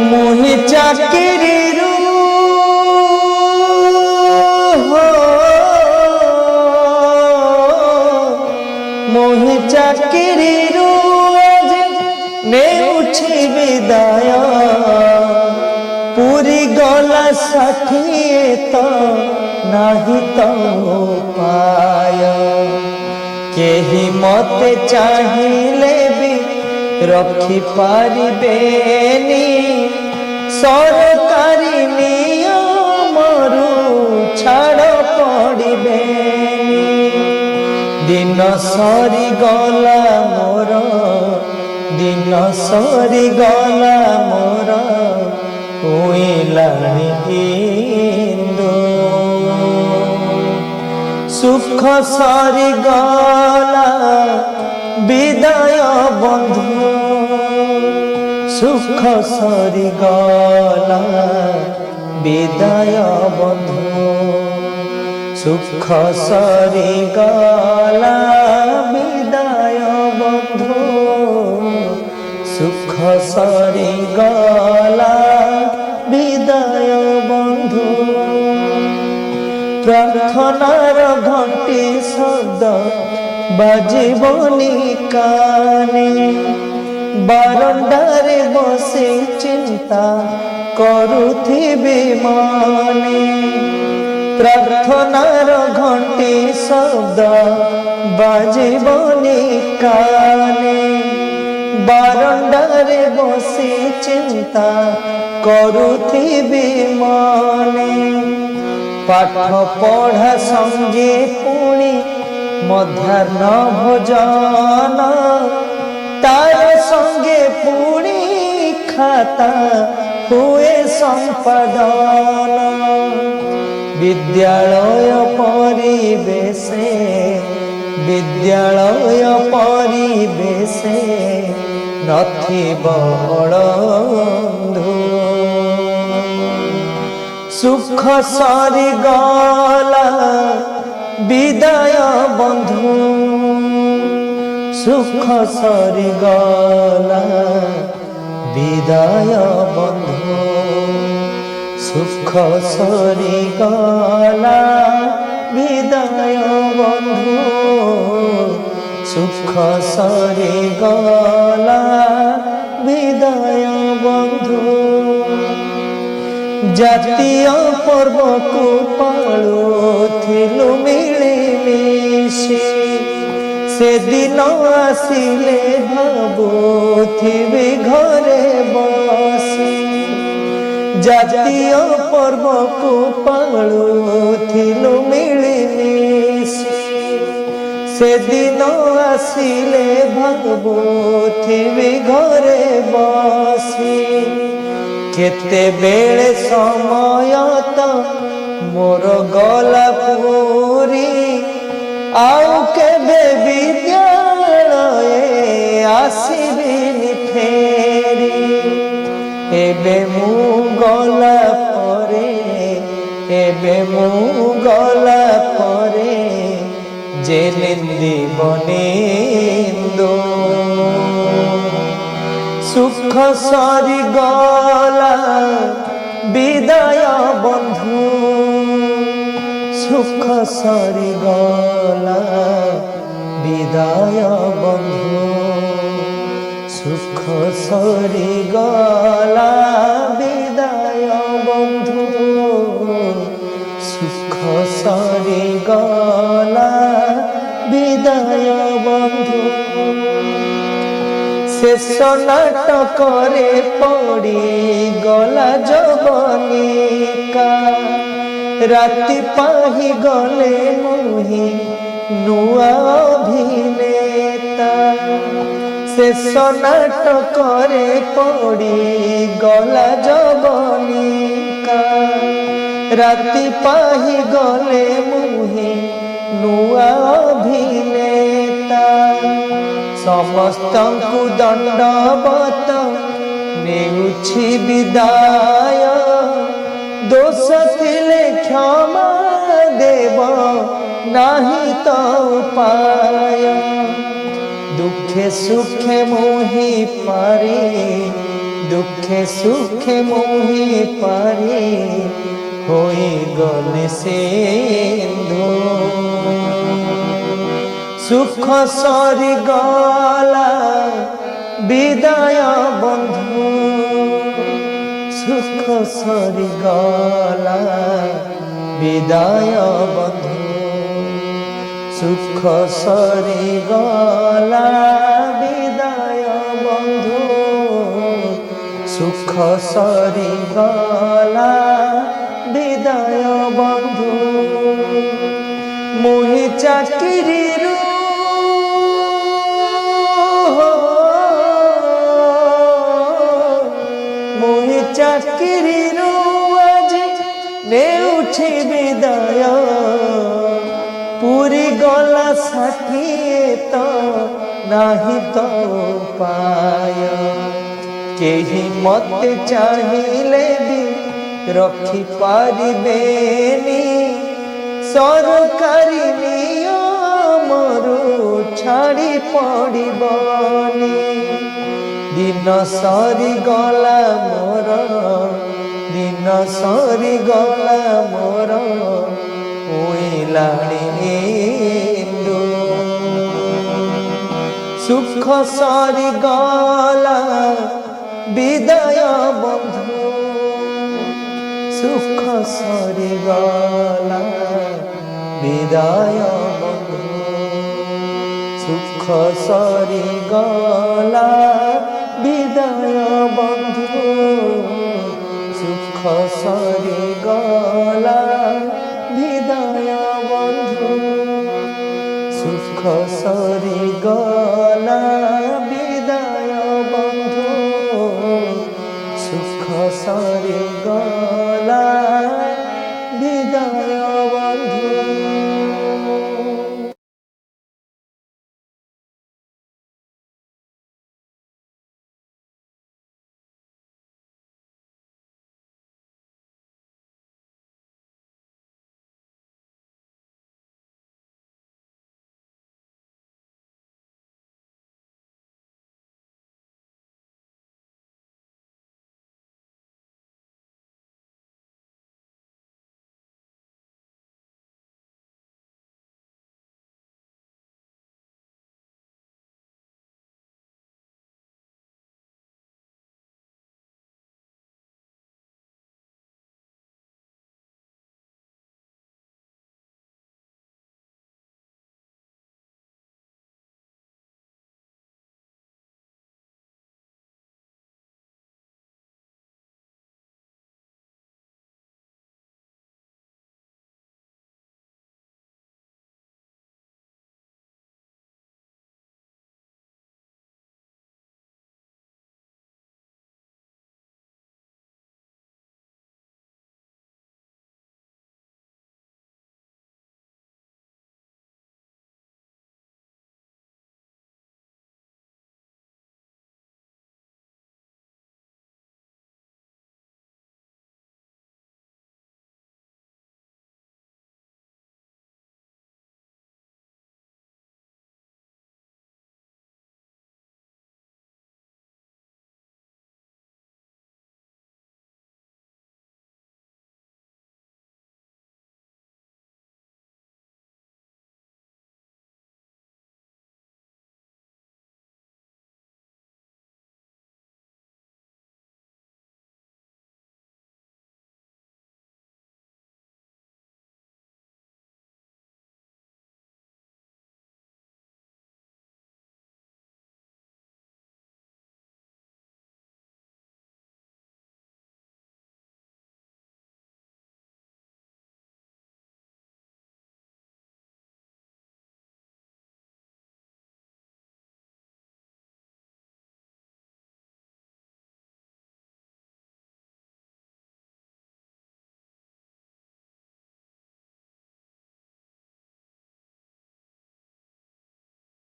মোহি চাকরির মোহি চাকরির নেউছি বিদায় পুরি গলা ষাঠিয়ে তো নাহি তো পায় কেহি মতে চাহিলে বি রক্ষি পারিবেনি সরকারি নিয়মরু ছাড় পড়িবেনি দিন সরি গলা মোর দিন সরি গলা মোর উইলানি হিন্দু সুখ সরি গলা বিদায় বন্ধু সুখ সরি গলা বিদায় বন্ধু সুখ সরি গলা বিদায় বন্ধু সুখ সরি গলা বিদায় বন্ধু প্রার্থনার ঘণ্টি শব্দ বাজিবনি কানে বারন্দারে বসে চিন্তা করুথিবি মনে প্রার্থনার ঘণ্টি শব্দ বাজিবনি কানে বারন্দারে বসে চিন্তা করুথিবি মনে পাঠ পঢ়া সঙ্গে পুଣି মধ্যাহ্ন ভোজন তার সঙ্গে পুଣି খাতা হুয়ে সম্পাদন বিদ্যালয় পরিবেশে বিদ্যালয় পরিবেশে নথিব বন্ধু সুখ সরি গলা বিদায় বন্ধু সুখ সরি গলা বিদায় বন্ধু সুখ সরি গলা বিদায় বন্ধু সুখ সরি গলা বিদায় বন্ধু জাতীয় পର୍ବକୁ পাଳୁଥିଲୁ ମିଳିମିଶି ସେଦିନ ଆସିଲେ ଭାବୁଥିବି ଘରେ ବସି ଜାତୀୟ ପର୍ବକୁ ପାଳୁଥିଲୁ ମିଳିମିଶି ସେଦିନ ଆସିଲେ ଭାବୁଥିବି ଘରେ ବସି କେତେବେଳେ ସମୟ ତ ମୋର ଗଲା ପୁରୀ ଆଉ କେବେ ବିଦ୍ୟାଳୟ ଆସିବିନି ଫେରି ଏବେ ମୁଁ ଗଲା ପରେ ଏବେ ମୁଁ ଗଲା ପରେ ଯେ ନିନ୍ଦିବନି সুখ সরি গলা বিদায় বন্ধু সুখ সরি গলা বিদায় বন্ধু সুখ সরি গলা বিদায় বন্ধু সুখ সরি গলা বিদায় বন্ধু শেষ নাটকরে পড়ি গলা যবনিকা রাতি পাহি গলে মুহি নূয়া অভিনেতা শেষ নাটকরে পড়ি গলা যবনিকা রাতি পাহি গলে মুহি নূয়া অভিনেতা ସମସ୍ତଙ୍କୁ ଦଣ୍ଡବତ ନେଉଛି ବିଦାୟ नाही तो पाय दुखे सुखे मोहि पारे दुखे सुखे मोहि पारे होई गले सिंधु सुख सरी गला विदाय बंधु सुख सरी गला विदाय बंधु सुख सरी गला विदाय बंधु सुख सरी गला विदाय बंधु मोहि चाकरी मोहि चाकरी आज नेउछि विदाय पूरी गला साथिए तो नाही तो पाय केही मते चाहिले भी रखी पारिबेनी सरकारी नियमरु छाड़ी पड़िबनी दिन सरी गला मोर दिन सरी गला मोर ओइलाणी इंदु सुख सरी गला विदाय बंधु सुख सरी गला विदाय बंधु सुख सरी गला विदाय बंधु सुख सरी गला विदाय बंधु सुख सरी गला विदाय बंधु सुख सरी गला